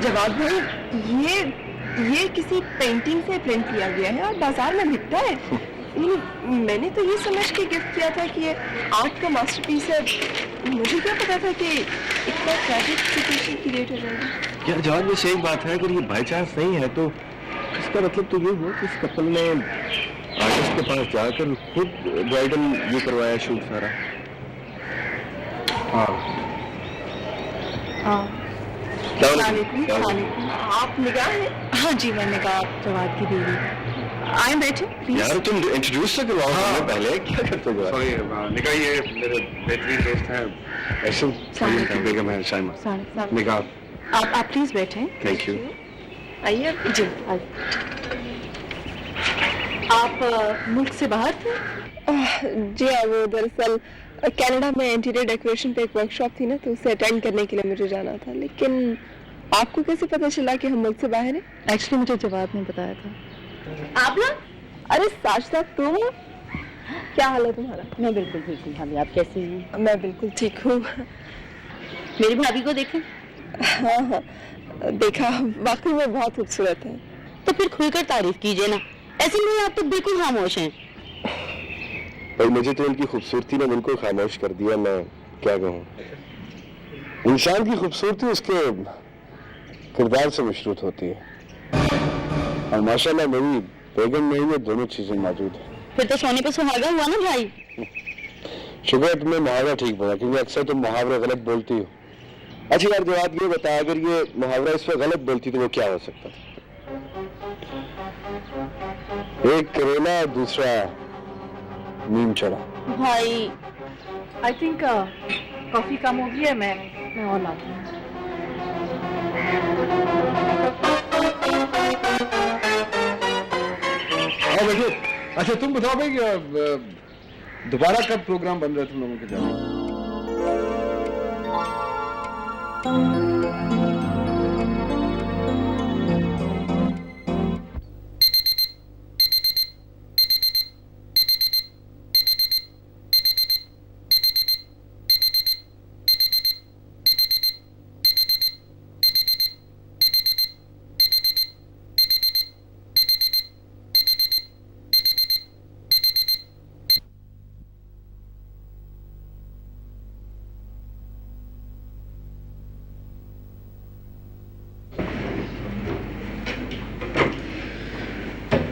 जवाब भाई, ये किसी पेंटिंग से प्रिंट किया गया है और बाजार में बिकता है। मैंने तो ये समझ के गिफ्ट किया था कि ये आर्ट का मास्टरपीस है। मुझे क्या पता था कि इतना ट्रैजिक सिचुएशन क्रिएट हो जाएगी। यार जवाब ये सही बात है, अगर ये बाई चांस नहीं है तो इसका मतलब तो ये हुआ कि इस कपल ने आर्टिस्ट के पास जाकर खुद ब्राइडल ये करवाया शूट सारा। आप निगाह है? हाँ जी, मैं निगाह जवाब की बीवी। आए बैठे प्लीज। यार तुम इंट्रोड्यूस तो करवाओ हमें पहले, क्या करते हो? सॉरी निगाह, ये मेरे बेहतरीन दोस्त हैं ऐशु बेगम है, शाइमा। निगाह आप प्लीज बैठे। Thank you. आइए जी। आप मुल्क से बाहर थे? जी हाँ, वो दरअसल कनाडा में इंटीरियर डेकोरेशन पे एक वर्कशॉप थी ना, तो उसे अटेंड करने के लिए मुझे जाना था। लेकिन आपको कैसे पता चला कि हम मुल्क से बाहर हैं? एक्चुअली मुझे जवाब ने बताया था। आप ना? अरे साजिदा, तुम क्या हाल है तुम्हारा? मैं बिल्कुल ठीक हूँ भाभी, आप कैसी हैं? मैं बिल्कुल ठीक हूँ। मेरी भाभी को देखें। हाँ, देखा, वाकई में बहुत खूबसूरत है। तो फिर खुलकर तारीफ कीजिए ना, ऐसे नहीं आप तो बिल्कुल खामोश हैं। भाई मुझे तो इनकी खूबसूरती ने बिल्कुल खामोश कर दिया, मैं क्या कहूँ। इंसान की खूबसूरती उसके किरदार से मशरूत होती है, और माशाल्लाह मेरी बेगम में ये दोनों चीजें मौजूद है। फिर तो सोने पे सुहागा हुआ ना भाई। शुक्र है तुमने मुहावरा ठीक बोला, क्योंकि अक्सर तुम मुहावरे गलत बोलती हो। अच्छा यार जवाब ये बता, अगर ये मुहावरा इस पर गलत बोलती तो वो क्या हो सकता था? एक करेला दूसरा नीम चढ़ा। भाई आई थिंक कॉफी कम हो गई है, मैं और लाती हूँ। अच्छा तुम बताओ भाई, दोबारा कब प्रोग्राम बन रहा है तुम लोगों के जाने?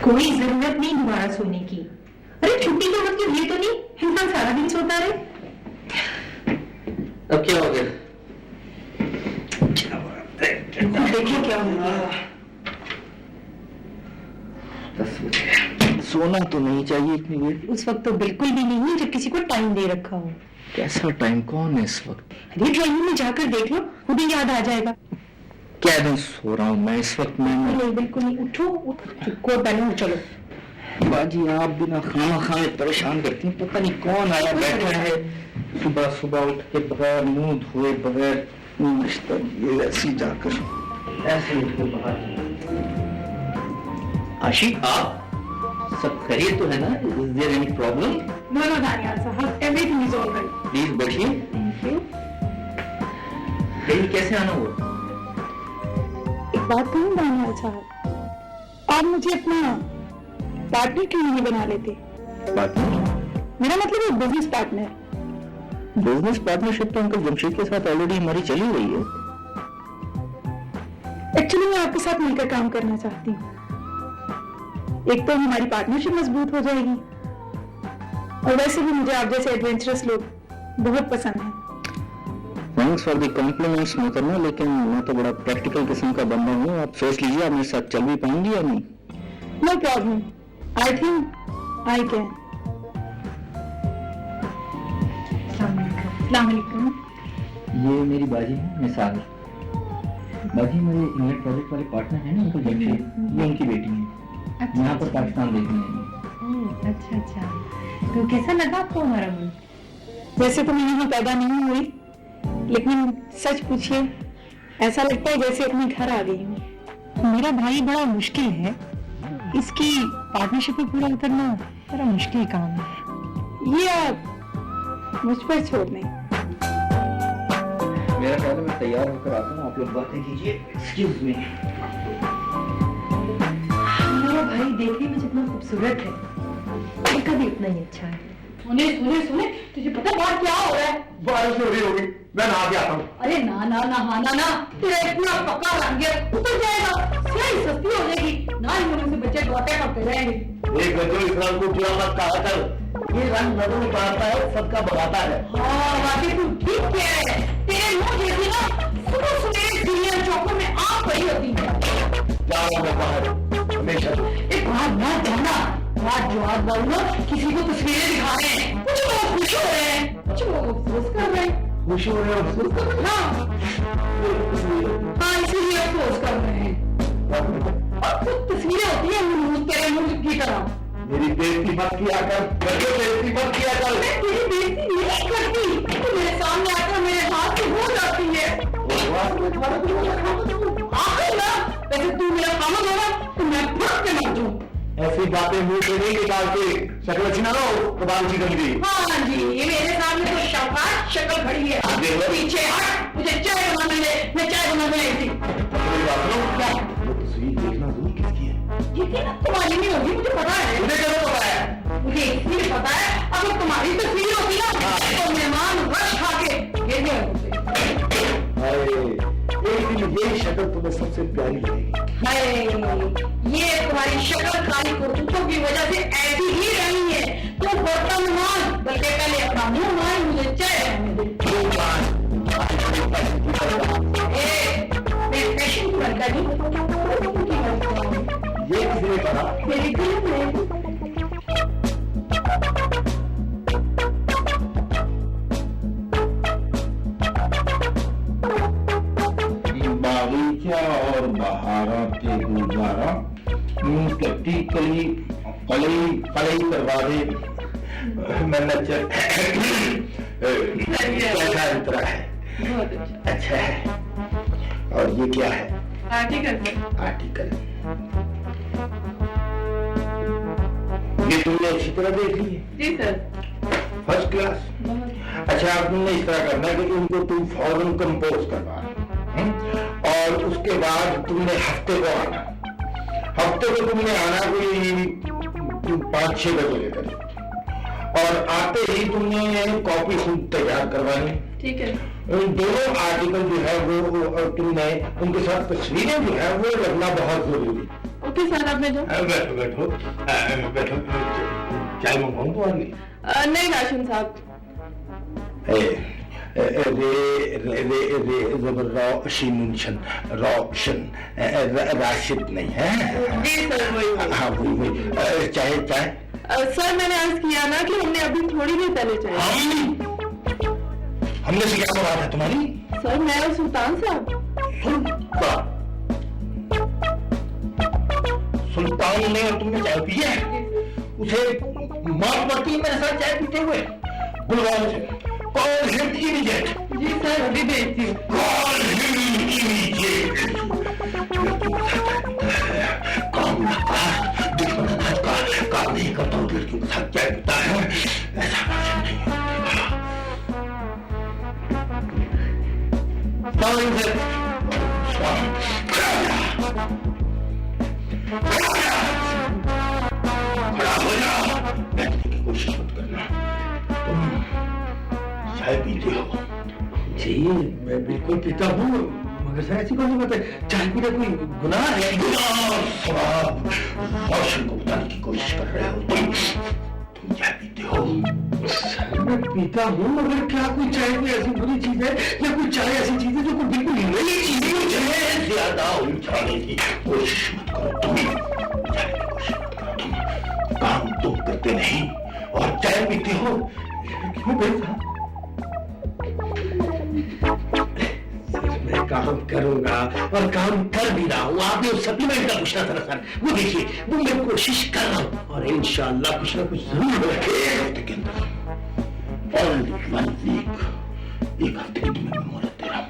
कोई जरूरत नहीं दोबारा सोने की। अरे छुट्टी का मतलब ये तो नहीं इंसान सारा दिन सोता रहे। अब क्या हो गया? देखिए क्या हो गया। 10 बजे सोना तो नहीं चाहिए इतनी देर। उस वक्त तो बिल्कुल भी नहीं जब किसी को टाइम दे रखा हो। कैसा टाइम? कौन है इस वक्त? अरे ड्राइंग रूम में जाकर देख लो, खुद ही याद आ जाएगा। क्या मैं सो रहा हूँ मैं इस वक्त? नहीं बिल्कुल नहीं, उठो कोट पहनो और चलो। बाजी आप बिना खाना खाए परेशान करती हैं। पता नहीं कौन आया बैठा है सुबह सुबह उठ के, बगैर मुंह धोए, बगैर नाश्ता ये ऐसी जाकर ऐसे उठ के बाहर। आशिक आप सब खैरियत तो है ना? Is there any problem? No no Daniyal साहब, एवरीथिंग इज ऑलराइट। प्लीज बैठिए। Thank you. कहीं कैसे आना हुआ? एक बात कहूँ दानियाल साहब, आप मुझे अपना पार्टनर क्यों नहीं बना लेते? पार्टनर? मेरा मतलब एक बिजनेस पार्टनर। बिजनेस पार्टनरशिप तो अंकल जमशेद के साथ ऑलरेडी हमारी चली हुई है। एक्चुअली मैं आपके साथ मिलकर काम करना चाहती हूँ। एक तो हमारी पार्टनरशिप मजबूत हो जाएगी, और वैसे भी मुझे आप जैसे एडवेंचरस लोग बहुत पसंद हैं। थैंक्स फॉर द कॉम्प्लीमेंट्स मोहतरमा, लेकिन मैं तो बड़ा प्रैक्टिकल किस्म का बंदा हूँ। आप सोच लीजिए आप मेरे साथ चल भी पाएंगी या नहीं? No problem, I think I can. ये मेरी बाजी है मिसाल। बाजी मेरे इंग्लैंड प्रोजेक्ट वाले पार्टनर हैं ना अंकल जमशेद, ये उनकी बेटी है। अच्छा, यहाँ पर पाकिस्तान देखने आई है। अच्छा अच्छा, तो कैसा लगा आपको हमारा मुल्क? वैसे तो मैं यहाँ पैदा नहीं हुई, लेकिन सच पूछिए ऐसा लगता है जैसे अपने घर आ गई हूँ। मेरा भाई बड़ा मुश्किल है, इसकी पार्टनरशिप में पूरा उतरना बड़ा मुश्किल काम है। ये आप मुझ पर छोड़ दें। मेरा ख्याल है मैं तैयार होकर आता हूँ, आप लोग बातें कीजिए। Excuse me. मेरा भाई देखने में जितना खूबसूरत है दिखकर भी उतना ही अच्छा है। सुने सुने सुने, तुझे पता बाहर क्या हो रहा है? बारिश हो रही होगी, मैं नहा के आता हूँ। अरे ना ना नहाना ना, तेरा इतना पक्का रंग गया, उतर जाएगा, स्याही सस्ती हो जाएगी, ना ही होने से बच्चे बातें करते रहेंगे। एक बच्चों इस रंग को पूरा मत कहा कर, ये रंग नजर उतारता है, सबका भगाता है। हाँ वाकई तू ठीक कह रहा है, तेरे मुंह जैसी ना सुबह सुबह सीरियल चौकों में आग पड़ी होती है। क्या होता है हमेशा एक बात ना जानना, बात जवाब दो ना, किसी को तस्वीरें दिखा रहे हैं, कुछ लोग खुश हो रहे हैं, कुछ लोग अफसोस कर रहे हैं। खुशी हो रहे हो, अफसोस कर रहे हाँ हाँ, इसीलिए अफसोस कर रहे हैं। अब कुछ तस्वीरें होती है मुंह तेरे मुंह की तरह। मेरी बेइज्जती मत किया कर, मेरी बेइज्जती मत किया कर। मैं तेरी बेइज्जती नहीं करती, तू मेरे सामने आकर मेरे हाथ से हो जाती है। आखिर ना, वैसे तू मेरा खामद हो ना, तो मैं फट के मर जाऊं। ऐसी बातें मुंह से नहीं निकालते, शक्ल अच्छी ना हो तो बाल अच्छी कर दी। हाँ जी, ये मेरे सामने तो शाबाश शक्ल खड़ी है। पीछे हट, मुझे चाय बनाने दे, मैं चाय बनाने आई थी। मेरी बात सुनो, क्या वो तस्वीर देखना जरूर किसकी है? ये ना तुम्हारी नहीं होगी, मुझे पता है। मुझे कैसे पता है? मुझे इसलिए पता है, अगर तुम्हारी तस्वीर होती ना तो मेहमान रश खा के गिर गए होते। अरे एक दिन ये शक्ल तुम्हें सबसे प्यारी लगेगी। ये तुम्हारी शक्ल खाली करतूतों की वजह से ऐसी ही रही है। तो बर्तन मान, बल्कि पहले अपना मुंह मान, मुझे चाय बनाने दे। मैं फैशन की लड़का नहीं, ये किसने कहा? मेरी फिल्म में बागीचा और बहारा के गुजारा, कटी कली कलई कलई करवा दे। मैं नचर कैसा उतरा है? बहुत अच्छा अच्छा है। और ये क्या है? आर्टिकल। आर्टिकल। ये तुमने अच्छी तरह देख ली है? जी सर। First class. अच्छा, अब तुमने इस तरह करना है कि उनको तुम फौरन कंपोज करवा, और उसके बाद तुमने हफ्ते को आना। हफ्ते को तुमने आना कोई 5-6 बजे लेकर, और आते ही तुमने कॉपी खुद तैयार करवानी। ठीक है। दोनों आर्टिकल जो है वो तुमने उनके साथ तस्वीरें जो है वो लगना बहुत जरूरी। ओके सर, आप में जाओ। बैठो बैठो बैठो, चाय मंगवाऊं तो आगे? नहीं राशन साहब, राशिद नहीं है? जी सर वही। हाँ वही। चाहे चाहे सर मैंने अर्ज किया ना कि हमने अभी थोड़ी देर पहले चाहिए। हमने से क्या बात है तुम्हारी? सर मैं और सुल्तान साहब। सुल्तान ने और तुमने चाय पी है? उसे मार पड़ती है मेरे साथ चाय पीते हुए? बुलवाओ उसे। Call him immediate. जी सर अभी भेजती हूँ। Call him immediate. काम ना कर, दुश्मन का काम नहीं करता हूँ, लड़कियों के साथ चाय पीता है, ऐसा भाषण नहीं होगा। टाइम है। खड़ा हो जाओ, बैठने की कोशिश मत करना। तुम चाय पीते हो? जी मैं बिल्कुल पीता हूँ, मगर सर ऐसी कौन सी बात है? चाय पीना कोई गुनाह है? गुनाह सवाब रोशन को बताने की कोशिश कर रहे हो तुम चाय पीते हो? सर मैं पीता हूँ, मगर क्या कोई चाय कोई ऐसी बुरी चीज है, या कोई चाय ऐसी चीज है जो कोई बिल्कुल नई चीज है? मुझे ज्यादा उलझाने की कोशिश मत करो तुम, उलझाने की कोशिश मत करो तुम। काम तुम करते नहीं और चाय पीते हो, क्यों बेटा? मैं काम करूंगा और काम कर भी रहा हूँ। आपने उस सप्लीमेंट का पूछना था ना सर, वो देखिए वो मैं कोशिश कर रहा हूँ और इंशाल्लाह कुछ ना कुछ जरूर होगा एक हफ्ते के अंदर। एक हफ्ते की तुम्हें मैं मोहलत दे रहा हूँ।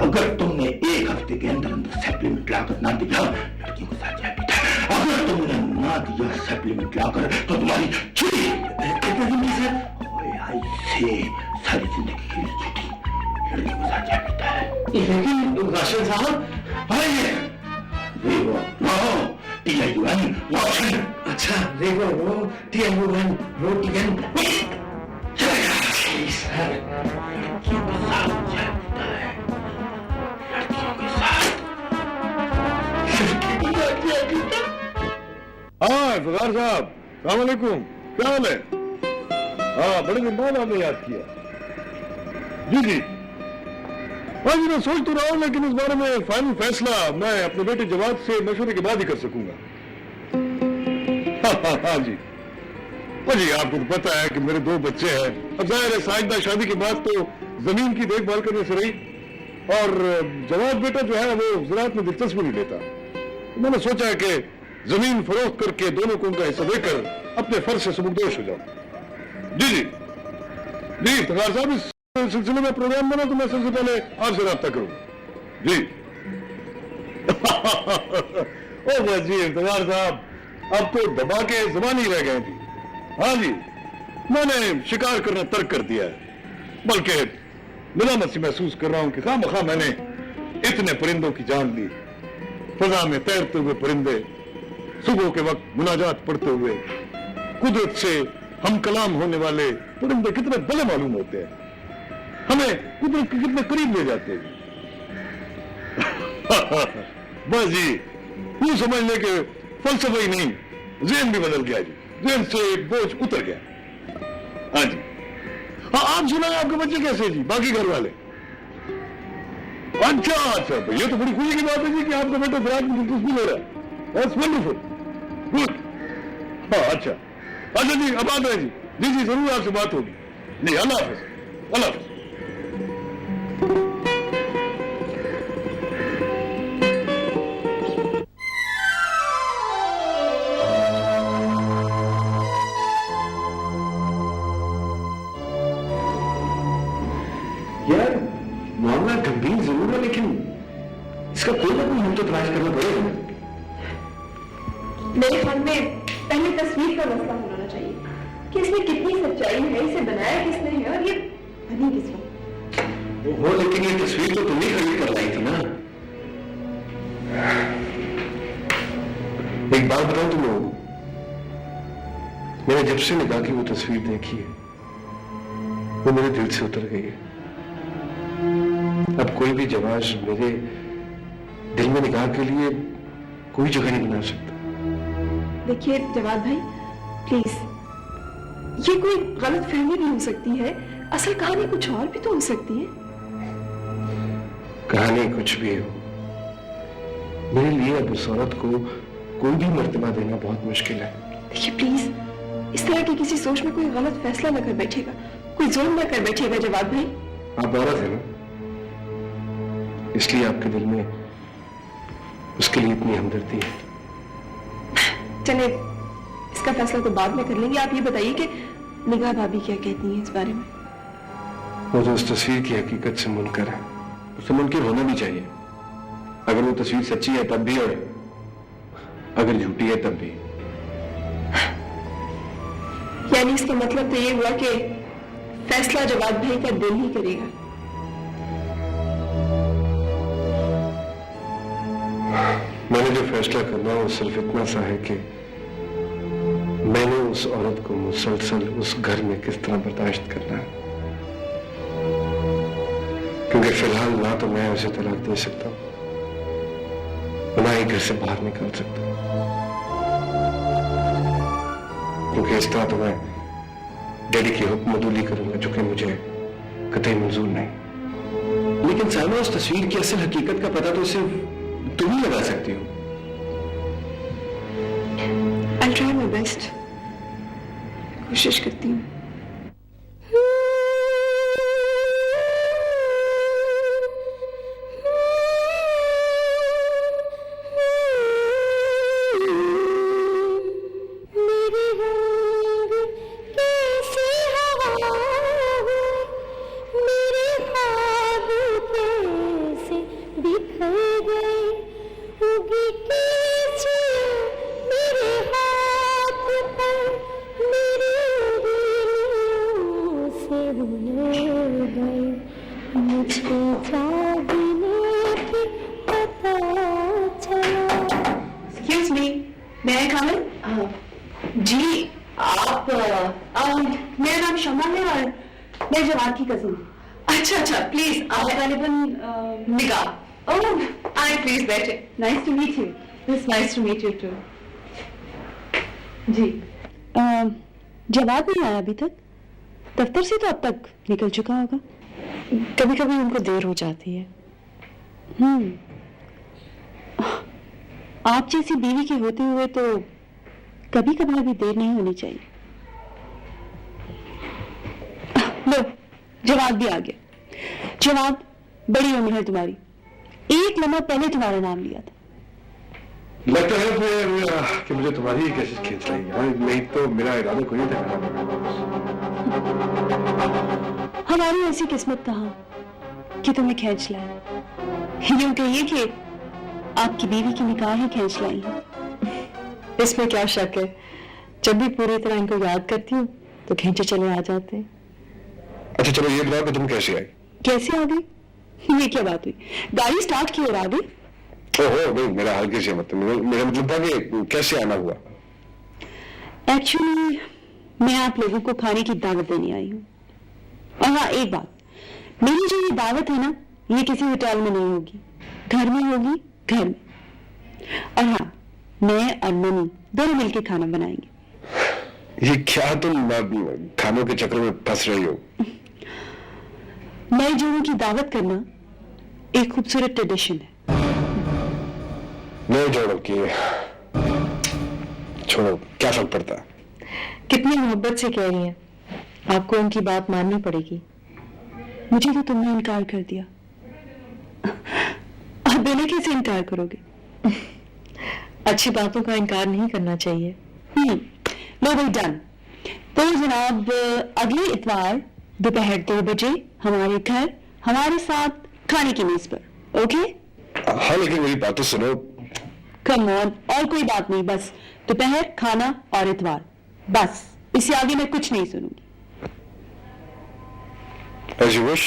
अगर तुमने एक हफ्ते के अंदर अंदर सप्लीमेंट लाकर ना दिया, लड़कियों के साथ चाय पीता है। अगर तुमने ना दिया सप्लीमेंट लाकर तो तुम्हारी छुट्टी सर, आई से सारी जिंदगी के लिए छुट्टी। लड़कियों के साथ चाय पीता है। लेकिन राशिद साहब, TIUN रोशन। अच्छा, रेगो रो TIUN रोटियन। सर, लड़कियों के साथ चाय पीता है, लड़कियों के साथ। हाँ इफ्तिखार साहब, अस्सलाम वालेकुम, क्या हाल है? हाँ बड़े दिन बाद आपने याद किया। जी जी, हाँ जी मैं सोच तो रहा हूँ, लेकिन इस बारे में फाइनल फैसला मैं अपने बेटे जवाद से मशवरे के बाद ही कर सकूंगा। हाँ जी, हाँ जी, आपको तो पता है कि मेरे 2 बच्चे हैं। अब जाहिर है साजिदा शादी के बाद तो जमीन की देखभाल करने से रही, और जवाद बेटा जो है वो ज़राअत में दिलचस्पी नहीं लेता। मैंने सोचा है कि जमीन फरोख्त करके दोनों को उनका हिस्सा देकर अपने फर्ज से सबकदोश हो जाऊं। जी जी जी, इफ्तिखार साहब, इस सिलसिले में प्रोग्राम बना तो मैं सबसे पहले आपसे राब्ता करूंगा। जी ओ बस जी इफ्तिखार साहब, अब तो दबा के ज़बान ही रह गए थी। हाँ जी, मैंने शिकार करना तर्क कर दिया है, बल्कि निजामत से महसूस कर रहा हूं कि खामखा मैंने इतने परिंदों की जान ली। फजा में तैरते हुए परिंदे, सुबह के वक्त मुनाजात पढ़ते हुए, कुदरत से हम कलाम होने वाले परिंदे कितने बड़े मालूम होते हैं, हमें कुदरत के कितने करीब ले जाते हैं। बस जी, यूं समझ ले कि फलसफा ही नहीं, ज़हन भी बदल गया जी, ज़हन से बोझ उतर गया। हाँ जी, हाँ आप सुनाए, आपके बच्चे कैसे जी, बाकी घर वाले? अच्छा अच्छा, ये तो बड़ी खुशी की बात है जी कि आपका बेटा ज़राअत में दिलचस्पी ले रहा है। That's wonderful, good। हाँ अच्छा अच्छा जी, अब बात है जी, जी जी जरूर आपसे बात होगी। नहीं, अल्लाह हाफ़िज़, अल्लाह हाफ़िज़। यार मामला गंभीर जरूर है, लेकिन इसका कोई ना कोई हम तो तलाश करना पड़ेगा। मेरे ख्याल में पहले तस्वीर का मसला होना चाहिए कि इसमें कितनी सच्चाई है, इसे बनाया किसने है और ये बनी किसने। हो, लेकिन ये तस्वीर तो तुम ही खरीद कर लाई थी ना। एक बात बताओ तुम लोग, मैंने जब से निगाह की वो तस्वीर देखी है, वो मेरे दिल से उतर गई है। अब कोई भी जवाब मेरे दिल में निगाह के लिए कोई जगह नहीं बना सकता। देखिए जवाद भाई, प्लीज, ये कोई गलत फहमी भी हो सकती है, असल कहानी कुछ और भी तो हो सकती है। कहानी कुछ भी हो, मेरे लिए अब उस औरत को कोई भी मर्तबा देना बहुत मुश्किल है। देखिए प्लीज, इस तरह की किसी सोच में कोई गलत फैसला न कर बैठेगा, कोई जुल्म न कर बैठेगा जवाद भाई। आप औरत है ना, इसलिए आपके दिल में उसके लिए इतनी हमदर्दी है। चले, इसका फैसला तो बाद में कर लेंगे। आप ये बताइए कि निगाह भाभी क्या कहती हैं इस बारे में। वो जो उस तस्वीर की हकीकत से मुनकर है, उसे मुनकर होना भी चाहिए। अगर वो तस्वीर सच्ची है तब भी, और अगर झूठी है तब भी। यानी इसका मतलब तो ये हुआ कि फैसला जवाद भाई का दिल ही करेगा। मैंने जो फैसला करना है वो सिर्फ इतना सा है कि मैंने उस औरत को मुसलसल उस घर में किस तरह बर्दाश्त करना है, क्योंकि फिलहाल ना तो मैं उसे तलाक दे सकता हूं, ना ही घर से बाहर निकाल सकता हूं, क्योंकि इस तरह तो मैं डैडी की हुक्म अदूली करूंगा, जो कि मुझे कतई मंजूर नहीं। लेकिन साहब, उस तस्वीर की असल हकीकत का पता तो सिर्फ तुम ही लगा सकती हो। I'll try my best, कोशिश करती हूँ। मेरे हाथ पर मेरे दिल मुझको जागने की पता चला। एक्सक्यूज मी, मैं कम इन? जी आप मेरा नाम शमा है और मैं जवाद की कजिन। अच्छा अच्छा, प्लीज आप गालिबन निगाह। ओह आई प्लीज बैठे। Nice to meet you. It's nice to meet you too. जी जवाब नहीं आया अभी तक? दफ्तर से तो अब तक निकल चुका होगा। कभी कभी उनको देर हो जाती है। आप जैसी बीवी के होते हुए तो कभी कभार भी देर नहीं होनी चाहिए। लो जवाब भी आ गया। जवाब, बड़ी उम्र है तुम्हारी, एक लम्हा पहले तुम्हारा नाम लिया था। लगता है फिर कि मुझे तुम्हारी कैसे खींच रही है, नहीं तो मेरा इरादा कोई नहीं था। हमारी ऐसी किस्मत कहाँ कि तुम्हें खींच लाए। यूं कहिए कि आपकी बीवी की निकाह ही खींच लाई है। इसमें क्या शक है, जब भी पूरी तरह इनको याद करती हूँ तो खींचे चले आ जाते हैं। अच्छा चलो ये बताओ कि तुम कैसे आई? कैसे आ गई? ये क्या बात हुई? गाड़ी स्टार्ट की और आ गई? ओहो नहीं, मेरा हल्के से मतलब मेरा मतलब था कि कैसे आना हुआ। एक्चुअली मैं आप लोगों को खाने की दावत देने आई हूँ। और हाँ एक बात, मेरी जो ये दावत है ना, ये किसी होटल में नहीं होगी, घर में होगी, घर में। और हाँ, मैं और मम्मी दोनों मिलकर खाना बनाएंगे। ये क्या तुम खानों के चक्कर में फंस रही हो? नए जोड़ों की दावत करना एक खूबसूरत ट्रेडिशन है। नए जोड़ों की छोड़ो, क्या फर्क पड़ता है? कितनी मोहब्बत से कह रही हैं, आपको उनकी बात माननी पड़ेगी। मुझे तो तुमने इनकार कर दिया, आप बिना कैसे इनकार करोगे? अच्छी बातों का इनकार नहीं करना चाहिए। नो भाई डन। तो जनाब अगले इतवार दोपहर 2 बजे हमारे घर हमारे साथ खाने की मेज पर, ओके? हाँ लेकिन मेरी बात तो सुनो। कम ऑन, और कोई बात नहीं, बस दोपहर खाना और इतवार, बस इससे आगे मैं कुछ नहीं सुनूंगी। As you wish.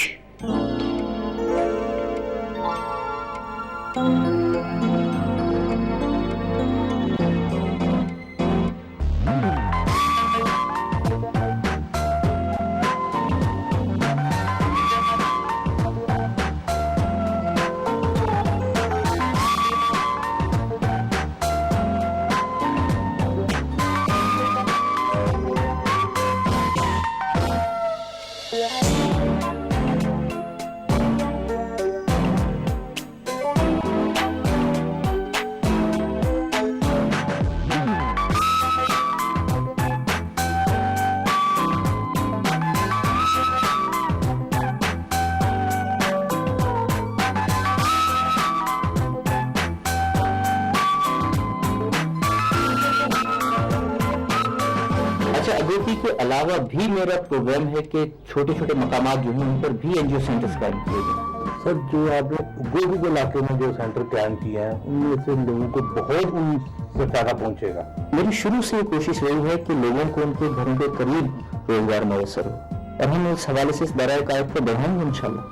अगोती के अलावा भी मेरा प्रोग्राम है कि छोटे छोटे मकामात जो हैं उन पर भी एनजीओ सेंटर्स कायम किए गए। सर जो आपने गोभी के इलाके में जो सेंटर कायम किए हैं उनमें से लोगों को बहुत उनसे फायदा पहुंचेगा। मेरी शुरू से कोशिश रही है कि लोगों को उनके घरों के करीब रोजगार मैसर हो और हम इस हवाले से इस दायरा कायद को बढ़ाएंगे इंशाल्लाह।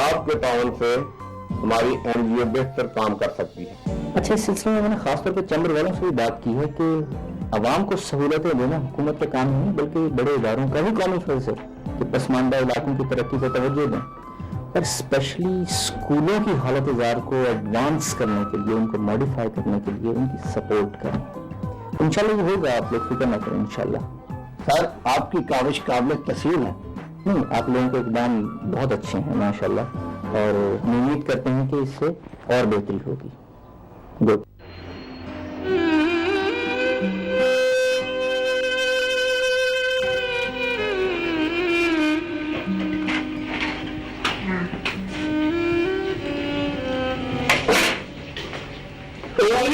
आपके ताउन से हमारी एनजीओ बेहतर काम कर सकती है। अच्छा, इस सिलसिले में मैंने खासतौर पर चैम्बर वालों से भी बात की है कि आवाम को सहूलतें देना हुकूमत का काम नहीं बल्कि बड़े इदारों का भी कौमी फर्ज है कि पसमानदा इलाकों की तरक्की पर तवज्जो दें, पर स्पेशली स्कूलों की हालत जार को एडवांस करने के लिए, उनको मॉडिफाई करने के लिए उनकी सपोर्ट करें। इंशाल्लाह ये होगा, आप लोग फिक्र ना करें इंशाल्लाह। सर आपकी काविश काबिल तस्लीम है। आप लोगों के इकदाम बहुत अच्छे हैं माशाल्लाह, और उम्मीद करते हैं कि इससे और बेहतरी होगी। गुड।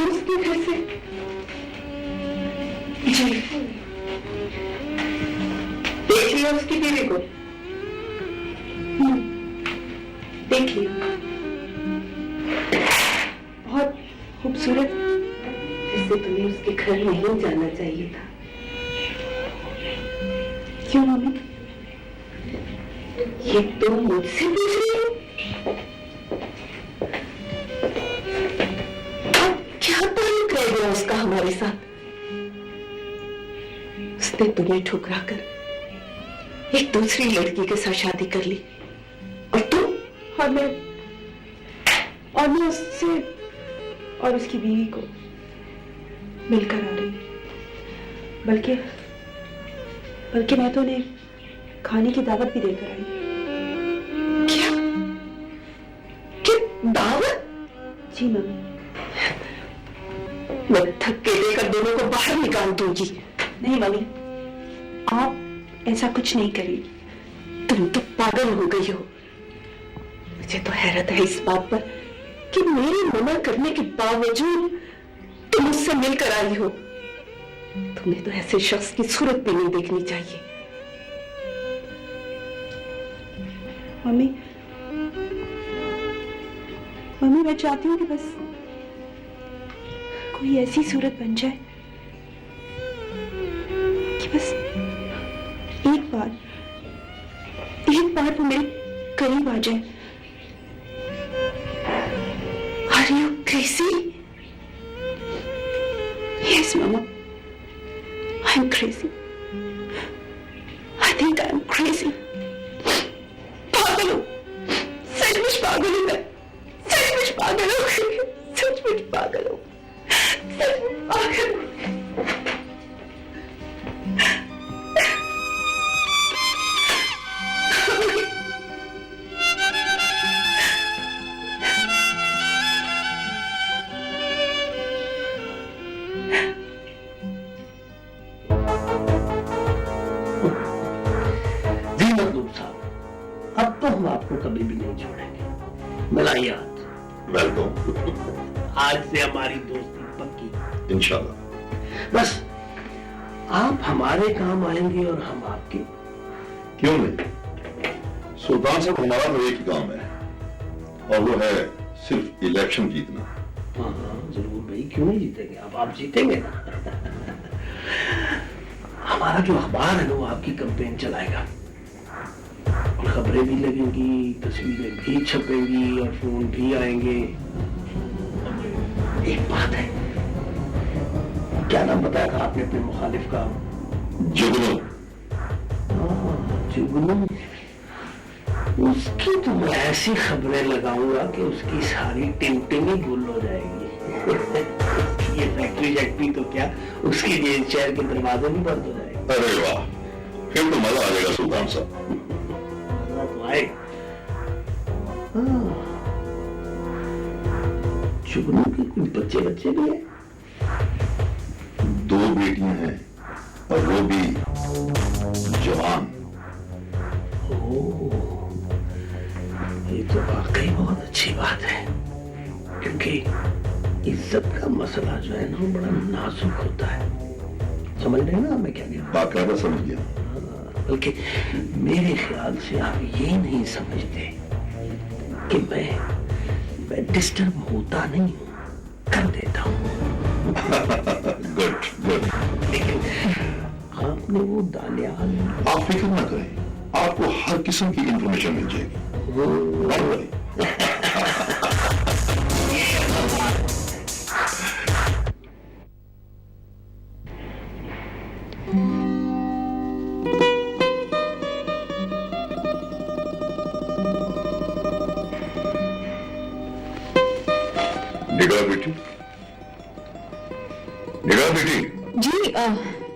उसके घर से जी देख लिया उसकी बीवी को? देख लिया, बहुत खूबसूरत। इससे तुम्हें उसके घर नहीं जाना चाहिए था। क्यों मम्मी? ये तुम मुझसे पूछ रही हो? उसने तुम्हें ठुकरा कर एक दूसरी लड़की के साथ शादी कर ली और तुम और मैं उससे और उसकी बीवी को मिलकर आ रही हूं। बल्कि मैं तो उन्हें खाने की दावत भी देकर आई। क्या दावत? जी मम्मी, मैं धक्के देकर दोनों को बाहर निकाल दूंगी। नहीं मम्मी, आप ऐसा कुछ नहीं करिए। तुम तो पागल हो गई हो। मुझे तो हैरत है इस बात पर कि मेरे मना करने के बावजूद तुम मुझसे मिलकर आई हो। तुम्हें तो ऐसे शख्स की सूरत भी नहीं देखनी चाहिए। मम्मी मैं चाहती हूँ कि बस कोई ऐसी सूरत बन जाए कि बस एक बार वो मेरे करीब आ जाए। Are you crazy? Yes, Mama. I'm crazy. I think I'm crazy. पागल हूँ। सचमुच पागल हूँ मैं। सचमुच पागल हूँ। सचमुच पागल हूँ। सचमुच पागल हूँ। अब तो हम आपको कभी भी नहीं छोड़ेंगे। मिलाइए हाथ। वेलकम। आज से हमारी दोस्ती पक्की। इंशाल्लाह। बस आप हमारे काम आएंगे और हम आपके। क्यों नहीं? सुल्तान साहब, हमारा तो एक ही काम है और वो है सिर्फ इलेक्शन जीतना। हाँ जरूर भाई, क्यों नहीं जीतेंगे आप जीतेंगे ना। हमारा जो अखबार है ना वो आपकी कैंपेन चलाएगा और खबरें भी लगेंगी, तस्वीरें भी छपेंगी और फोन भी आएंगे। एक बात है, क्या नाम बताया था आपने अपने मुखालिफ का? जुगनू। जुगनू। उसकी तो मैं ऐसी खबरें लगाऊंगा कि उसकी सारी टिंटिंग ही गुल हो जाएगी। ये फैक्ट्री तो क्या, उसकी जेल शहर के दरवाजे भी बंद हो जाएंगे। अरे वाह, फिर तो मजा आ जाएगा सुल्तान साहब। जुगनू के कुछ बच्चे भी हैं? 2 बेटियां हैं और वो भी जवान। ये तो वाकई बहुत अच्छी बात है, क्योंकि इज्जत का मसला जो है ना वो बड़ा नाजुक होता है। समझ रहे हैं ना मैं क्या कह रहा हूं? बाकायदा समझ गया। बल्कि मेरे ख्याल से आप ये नहीं समझते कि मैं डिस्टर्ब होता नहीं हूं, कर देता हूं। गुड। लेकिन आपने वो दानियाल, आप फिक्र ना करें, आपको हर किस्म की इंफॉर्मेशन मिल जाएगी। निगाह बेटी।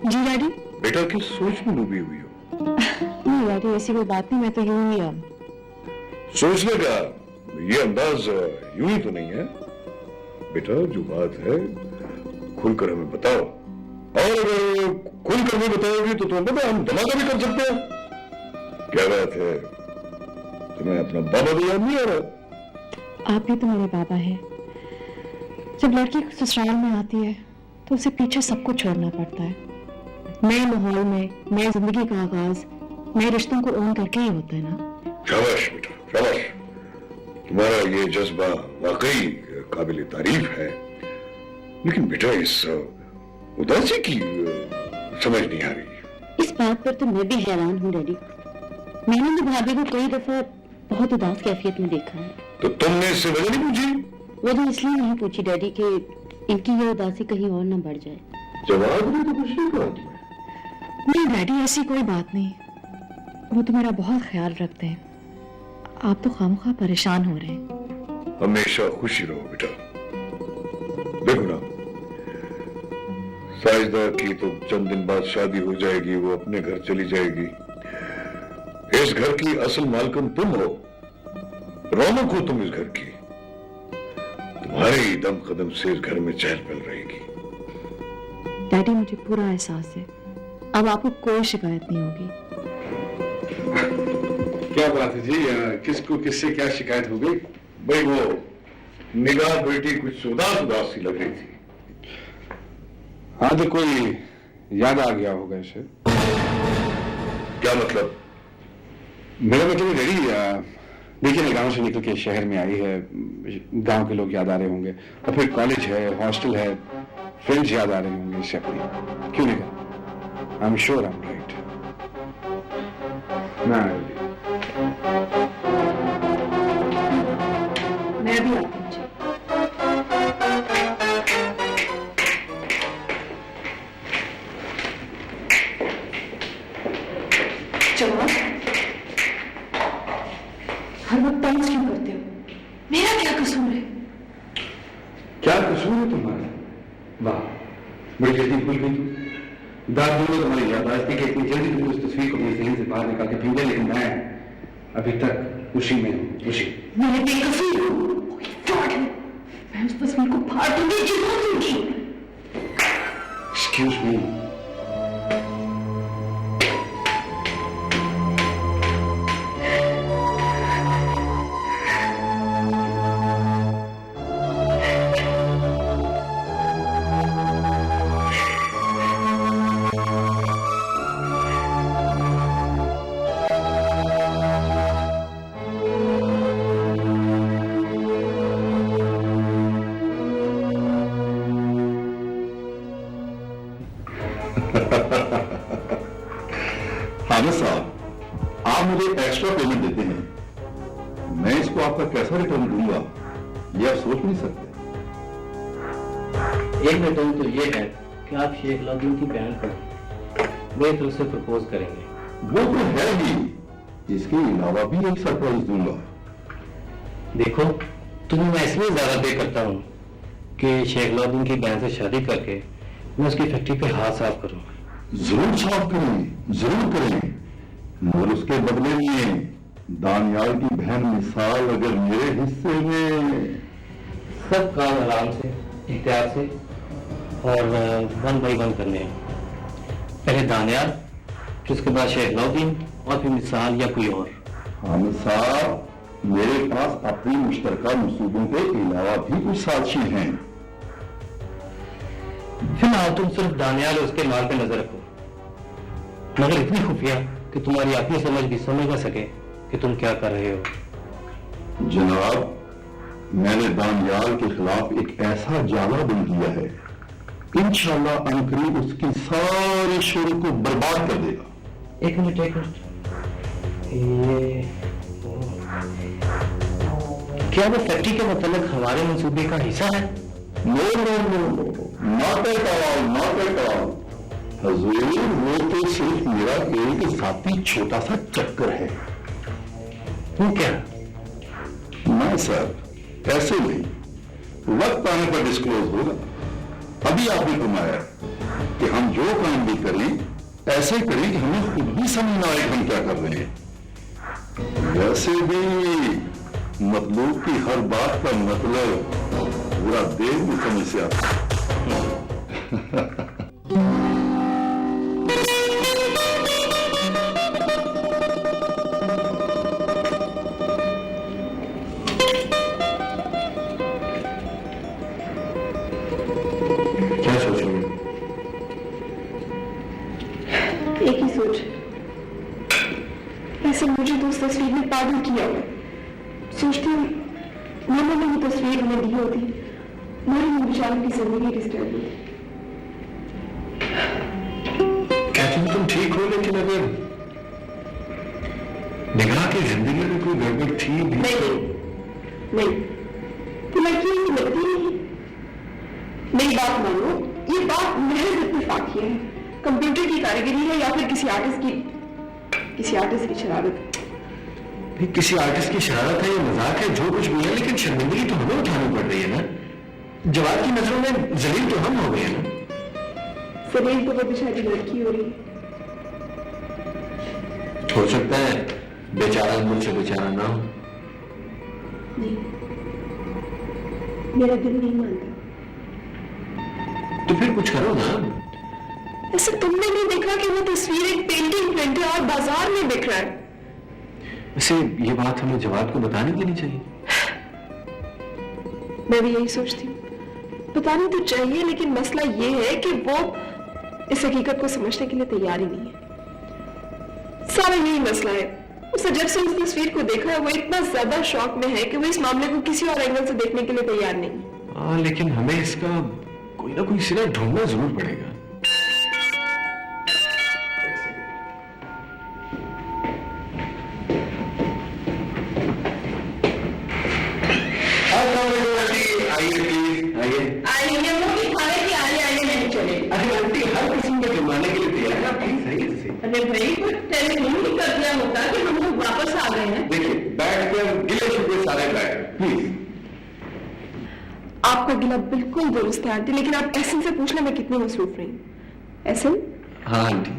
जी डैडी। बेटा किस सोच में डूबी हुई हो? नहीं डैडी, ऐसी कोई बात नहीं, मैं तो यूं ही सोचने का ये अंदाज यूं ही तो नहीं है बेटा। जो बात है खुलकर हमें बताओ, और अगर खुलकर हमें बताओगे तो तुम्हें पता हम धमाका भी कर सकते हैं। क्या बात है, तुम्हें अपना बाबा भी याद नहीं आ रहा? आप भी तो मेरे बाबा हैं। जब लड़की ससुराल में आती है तो उसे पीछे सब कुछ छोड़ना पड़ता है। नए माहौल में नई जिंदगी का आगाज नए रिश्तों को ओन करके ही होता है ना। शाबाश बेटा, शाबाश। तुम्हारा ये जज्बा वाकई काबिल तारीफ है, लेकिन बेटा इस उदासी की समझ नहीं आ रही। इस बात पर तो मैं भी हैरान हूँ डैडी। मैंने भी भाभी को कई दफा बहुत उदास कैफियत में देखा है। तो तुमने इससे वजह नहीं पूछी? वजह इसलिए नहीं पूछी डैडी कि इनकी ये उदासी कहीं और ना बढ़ जाए। जवाब ने तो कुछ नहीं कहा तुम्हें। डैडी ऐसी कोई बात नहीं, वो तो मेरा बहुत ख्याल रखते हैं। आप तो खामखा परेशान हो रहे हैं। हमेशा खुशी रहो बेटा। देखो ना, साजिदा की तो चंद दिन बाद शादी हो जाएगी, वो अपने घर चली जाएगी। इस घर की असल मालकन तुम हो, रौनक हो तुम इस घर की। तुम्हारे ही दम कदम से इस घर में चहल पहल रहेगी। डैडी मुझे पूरा एहसास है, अब आपको कोई शिकायत नहीं होगी। क्या बात है जी, किसको किससे क्या शिकायत हो गई? भाई वो निगाह बेटी कुछ उदास उदास सी लग रही थी। हाँ तो कोई याद आ गया होगा इसे। क्या मतलब? मेरा मतलब डैडी, देखिए ना, गांव से निकल के शहर में आई है, गांव के लोग याद आ रहे होंगे, और फिर कॉलेज है, हॉस्टल है, फ्रेंड्स याद आ रहे होंगे इससे अपनी। क्यों नहीं कर? I am sure I am right ना। मैं भी आती हूँ। चलो, हर वक्त तंज क्यों करते हो? मेरा क्या कसूर है? क्या कसूर है तुम्हारा? वाह, बड़ी जल्दी भूल गई तुम। दाद दूंगा तुम्हारी यादाश्त थी कि इतनी जल्दी तुम उस तस्वीर को अपने ज़हन से बाहर निकाल के फेंक दे, लेकिन मैं अभी तक उसी में हूँ, उसी। मैं बेकसूर हूँ, कोई फ्रॉड है। मैं उस तस्वीर को फाड़ दूंगी, जिसको दूंगी। एक्सक्यूज मी, हामिद साहब, आप मुझे एक्स्ट्रा पेमेंट देते हैं, मैं इसको आपका कैसा रिटर्न दूंगा ये आप सोच नहीं सकते। एक रिटर्न तो ये है कि आप शेख लादीन की बहन को मेरी तरफ से प्रपोज करेंगे। वो तो है ही, इसके अलावा भी एक सरप्राइज दूंगा। देखो, तुम्हें मैं इसलिए ज्यादा पे करता हूँ कि शेख लादीन की बहन से शादी करके मैं उसकी फैक्ट्री पे हाथ साफ करूँ। जरूर साफ करें, जरूर करें, मगर उसके बदले में दानियाल की बहन मिसाल अगर मेरे हिस्से में। सब काम आराम से, एहतियात से और 1 बाय 1 करने हैं। पहले दानियाल, फिर उसके बाद शेख लादीन और फिर मिसाल या कोई और। हामिद साहब, मेरे पास अपनी मुश्तरका मंसूबों के अलावा भी कुछ साथी हैं। फिलहाल तुम सिर्फ दानियाल और उसके माल पे नजर रखो, मगर इतनी खुफिया कि तुम्हारी अपनी समझ भी समझ ना सके कि तुम क्या कर रहे हो। जनाब, मैंने दानियाल के खिलाफ एक ऐसा जाला बुन दिया है, इंशाअल्लाह अनकरीब उसकी सारी शुरू को बर्बाद कर देगा। एक मिनट ये क्या वो फैक्ट्री के मतलब हमारे मंसूबे का हिस्सा है? No no no no, not at all, not at all. हजूर, वो तो सिर्फ मेरा एक साथी छोटा सा चक्कर है। वो क्या? ना सर, ऐसे नहीं, वक्त आने पर डिस्क्लोज होगा। अभी आपने फरमाया कि हम जो काम भी करें ऐसे करें कि हमें खुद भी समझ ना आए हम क्या कर रहे हैं। वैसे भी मतलूब की हर बात का मतलब पूरा देर में समझ से आता है। क्या सोच रही हो? एक ही सोच, ऐसे मुझे तो उस तस्वीर में पागल किया हुआ। सोचती हूँ मामा ने वो तस्वीर हमें दी होती, हमारी बेचारों की जिंदगी डिस्टर्ब होती। कहती तुम ठीक हो, लेकिन अगर निगाह की जिंदगी में कोई गड़बड़ थी भी नहीं, तो लड़की की लगती नहीं। मेरी बात मानो, ये बात महज इत्तेफाकी है। कंप्यूटर की कारीगरी है या फिर किसी आर्टिस्ट की शरारत? नहीं, किसी आर्टिस्ट की शरारत है, ये मजाक है, जो कुछ भी है, लेकिन शर्मिंदगी तो हमें उठानी पड़ रही है ना। जवाब की नजरों में जलील तो हम हो गए हैं ना। सलील तो वो बेचारी लड़की हो रही है। हो सकता है बेचारा मुझसे बेचारा ना हो। नहीं, मेरा दिल नहीं मानता। तो फिर कुछ करो ना। ऐसे तुमने नहीं देखा कि वो तस्वीर एक पेंटिंग प्रिंट है और बाजार में बिक रहा है? वैसे ये बात हमें जवाब को बतानी देनी चाहिए। मैं भी यही सोचती हूँ, बतानी तो चाहिए, लेकिन मसला ये है कि वो इस हकीकत को समझने के लिए तैयार ही नहीं है। सारा यही मसला है। उसे जब से उस तस्वीर को देखा है वो इतना ज्यादा शौक में है कि वो इस मामले को किसी और एंगल से देखने के लिए तैयार नहीं है। हाँ, लेकिन हमें इसका कोई ना कोई सिरा ढूंढना जरूर पड़ेगा। आइए मोटी खाने की आइए नहीं चले। अरे आंटी, हर किस्म के जुर्माने के लिए तैयार है, प्लीज सही से। अरे भाई कुछ टेलीफोन ही कर दिया होता कि हम लोग वापस आ गए हैं। देखिए, बैठकर गिले शिकवे सारे बैठ, प्लीज। आपका गिला बिल्कुल दुरुस्त है आंटी, लेकिन आप एहसन से पूछना मैं कितनी मसरूफ रही हूँ। एहसन, हाँ आंटी।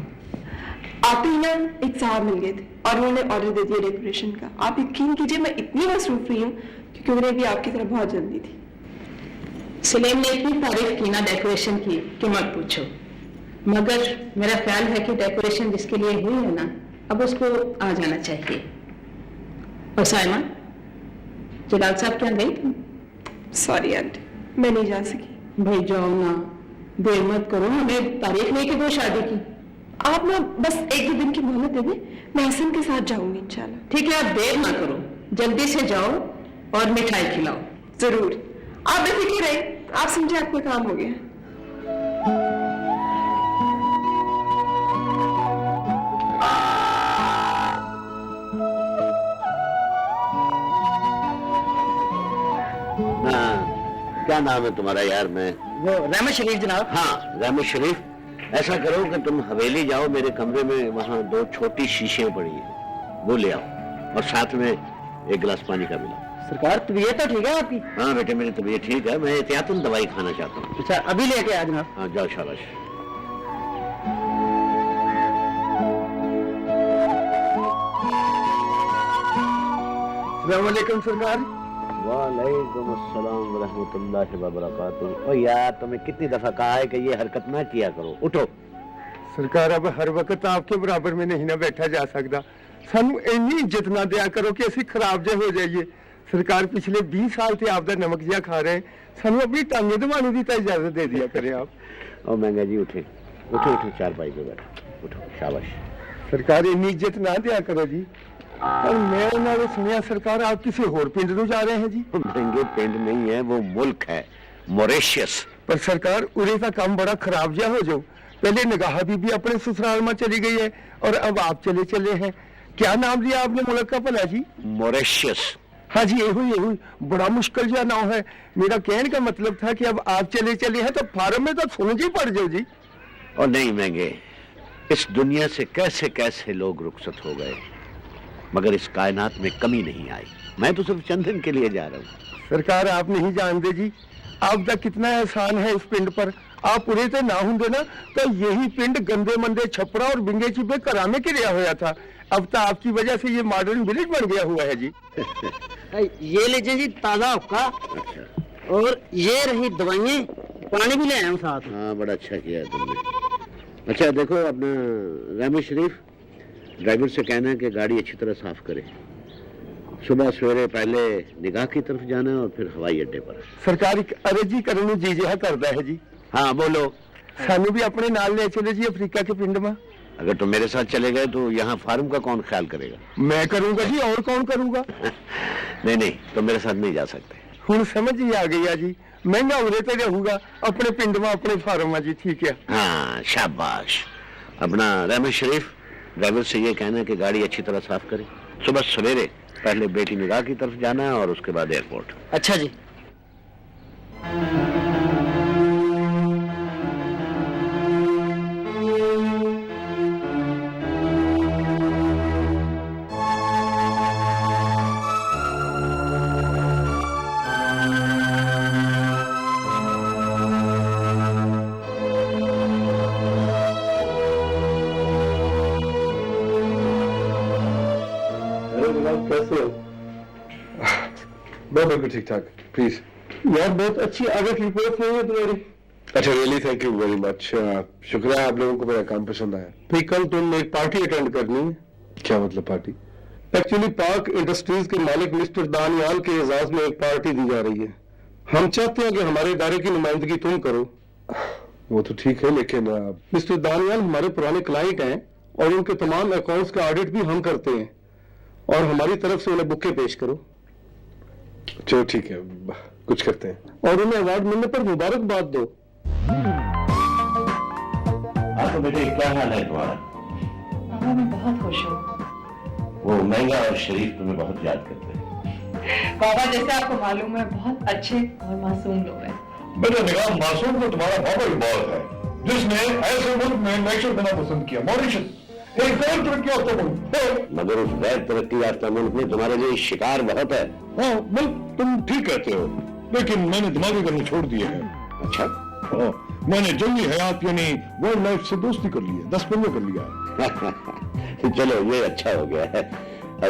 आते ही ना एक साहब मिल गए थे और उन्होंने ऑर्डर दे दिया डेकोरेशन का। आप यकीन कीजिए मैं इतनी मसरूफ रही हूँ क्योंकि उन्हें भी आपकी तरह बहुत जल्दी थी। सलीम ने इतनी तारीफ की ना डेकोरेशन की कि मत पूछो, मगर मेरा ख्याल है कि डेकोरेशन जिसके लिए हुई है ना, अब उसको आ जाना चाहिए। और साइमा, जलाल साहब क्या गई तुम? सॉरी आंटी, मैं नहीं जा सकी। भाई जाओ ना, देर मत करो, हमें तारीख लेके दो शादी की। आप ना बस 1-2 दिन की मोहलत दे दें, मैं एहसन के साथ जाऊंगी इंशाल्लाह। ठीक है, आप देर ना करो, जल्दी से जाओ और मिठाई खिलाओ। जरूर, आप बेफिक्र रहे, आप समझे आपका काम हो गया। क्या नाम है तुम्हारा यार? मैं वो रहमत शरीफ जनाब। हाँ, रहमत शरीफ। ऐसा करो कि तुम हवेली जाओ, मेरे कमरे में वहाँ 2 छोटी शीशें पड़ी हैं, वो ले आओ और साथ में 1 गिलास पानी का मिलाओ। सरकार तबीयत तो ठीक है आपकी? हाँ बेटे, मेरी तबीयत ठीक है, मैं एहतियातन दवाई खाना चाहता हूँ। अच्छा, अभी लेके आ जनाब। हाँ जाओ, शाबाश। अस्सलाम वालेकुम सरकार। वालेकुम अस्सलाम व रहमतुल्लाहि व बरकातुहू। ओ यार, तुम्हें कितनी दफा कहा है कि ये हरकत ना किया करो, उठो। सरकार, अब हर वक्त आपके बराबर में नहीं ना बैठा जा सकता। सानू इन्नी इज्जत ना दिया करो कि असि खराब जे हो जाइए। सरकार, पिछले 20 साल से आपका नमक जिया खा रहे हैं, सानू अपनी टांगे दबाने की तो इजाजत दे दिया करें आप। ओ महंगा जी, उठे उठो उठो, चारपाई पे बैठो, उठो, शाबाश। सरकार, इन्नी इज्जत ना दिया करो जी। और मैं उन्होंने सुनिया सरकार आप किसी होर पिंड नूं जा रहे हैं जी? महंगे पिंड नहीं है, वो मुल्क है मॉरिशस। पर सरकार, उरे का काम बड़ा खराब जा हो जाओ। पहले निगाह बीबी अपने ससुराल में चली गई है और अब आप चले हैं। क्या नाम लिया आपने मुल्क का भला जी? मॉरिशस। हाँ जी, यही बड़ा मुश्किल जो नाम है। मेरा कहने का मतलब था कि अब आप चले हैं तो फार्म में तो सोच ही पड़ जाओ जी। और नहीं महंगे, इस दुनिया से कैसे कैसे लोग रुखसत हो गए, मगर इस कायनात में कमी नहीं आई। मैं तो सिर्फ चंद दिन के लिए जा रहा हूँ। सरकार, आप नहीं जानते जी आपका कितना एहसान है इस पिंड पर। आप पूरे से ना होंगे ना तो यही पिंड गंदे मंदे छपरा और बिंगे चिपे करामे के लिया हुआ था। अब तो आपकी वजह से ये मॉडर्न विलेज बन गया हुआ है जी। ये लीजिए जी ताजा हुक्का, और ये रही दवाइयाँ, पानी भी ले आया हूँ साथ। हाँ, बड़ा अच्छा किया है तुमने। अच्छा देखो, अपना रहमत शरीफ, ड्राइवर से कहना है कि गाड़ी अच्छी तरह साफ करे। सुबह सवेरे पहले निगाह की तरफ जाना है और फिर हवाई अड्डे पर। सरकार, अर्जी करने जी जिहा करता है जी। हाँ बोलो। सानू भी अपने नाल ले चले जी अफ्रीका के पिंड में। अगर तुम मेरे साथ चले गए तो यहाँ फार्म का कौन ख्याल करेगा? मैं करूंगा जी, और कौन करूंगा? नहीं, तुम मेरे साथ नहीं जा सकते। हुण समझ ही आ गई है जी, महंगा उरे ते रहूंगा अपने पिंड में अपने फार्म में जी। ठीक है। हाँ शाबाश। अपना रहमत शरीफ, ड्राइवर से ये कहना है कि गाड़ी अच्छी तरह साफ करे। सुबह सवेरे पहले बेटी निगाह की तरफ जाना है और उसके बाद एयरपोर्ट। अच्छा जी। साहब कैसे हो? बहुत बिल्कुल ठीक ठाक, प्लीज। यार बहुत अच्छी ऑडिट रिपोर्ट हुई है तुम्हारी। अच्छा, really thank you very much. शुक्रिया, आप लोगों को मेरा काम पसंद आया। फिर कल तुम एक पार्टी अटेंड करनी है। क्या मतलब पार्टी? एक्चुअली पाक इंडस्ट्रीज के मालिक मिस्टर दानियाल के एजाज में एक पार्टी दी जा रही है। हम चाहते हैं कि हमारे इदारे की नुमाइंदगी तुम करो। वो तो ठीक है, लेकिन मिस्टर दानियाल हमारे पुराने क्लाइंट हैं और उनके तमाम अकाउंट्स का ऑडिट भी हम करते हैं और हमारी तरफ से उन्हें बुके पेश करो। चलो ठीक है, कुछ करते हैं। और उन्हें अवार्ड मिलने पर मुबारकबाद दो। तो बेटे क्या हाल है तुम्हारा? पापा मैं बहुत खुश हूँ। वो महंगा और शरीफ तुम्हें बहुत याद करते हैं। पापा जैसे आपको मालूम है बहुत अच्छे और मासूम लोग हैं। मेरा निगाह मासूम को तुम्हारा पापा ही बहुत है, जिसने ऐसे मुल्क में नेचर देना पसंद किया, मॉरिशस, एक गैर तरक्की याफ्ता मुल्क। मगर उस गैर तरक्की याफ्ता मुल्क में तुम्हारे लिए शिकार बहुत है। हाँ मुल्क तुम ठीक कहते हो, लेकिन मैंने दिमागी करने छोड़ दिए हैं। अच्छा। हाँ, मैंने जंगली हयात यानी वाइल्ड लाइफ से दोस्ती कर ली है, 10 पंद्रह कर लिया है। चलो ये अच्छा हो गया है।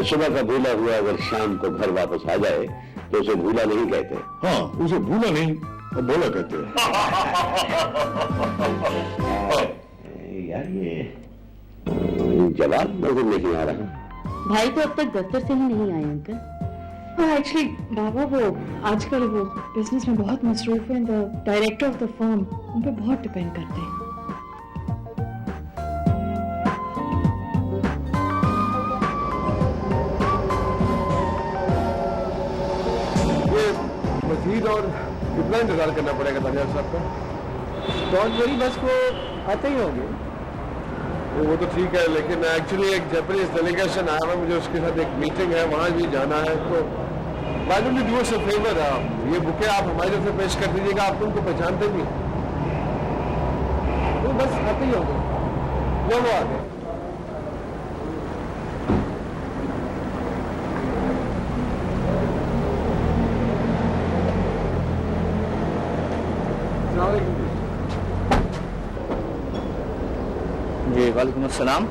सुबह का भूला हुआ अगर शाम को घर वापस आ जाए तो उसे भूला नहीं कहते। हाँ, उसे भूला नहीं और बोला कहते हैं। यार ये जवाब नजर नहीं आ रहा। भाई तो अब तक दफ्तर से ही नहीं आए अंकल। एक्चुअली बाबा वो आजकल वो बिजनेस में बहुत मसरूफ है। The director of the firm उन पे बहुत डिपेंड करते हैं। ये मजीद और कितना इंतजार करना पड़ेगा दानियाल साहब का? डोंट वरी, बस वो आते ही होंगे। वो तो ठीक है, लेकिन एक्चुअली एक जापानीज डेलीगेशन आया हुआ, मुझे उसके साथ एक मीटिंग है, वहाँ भी जाना है। तो why don't you do us a favor, ये बुके आप हमारी तरफ से पेश कर दीजिएगा। आप तुमको पहचानते भी? वो बस आते ही होंगे। वो आ गए। जी वालेकुम अस्सलाम।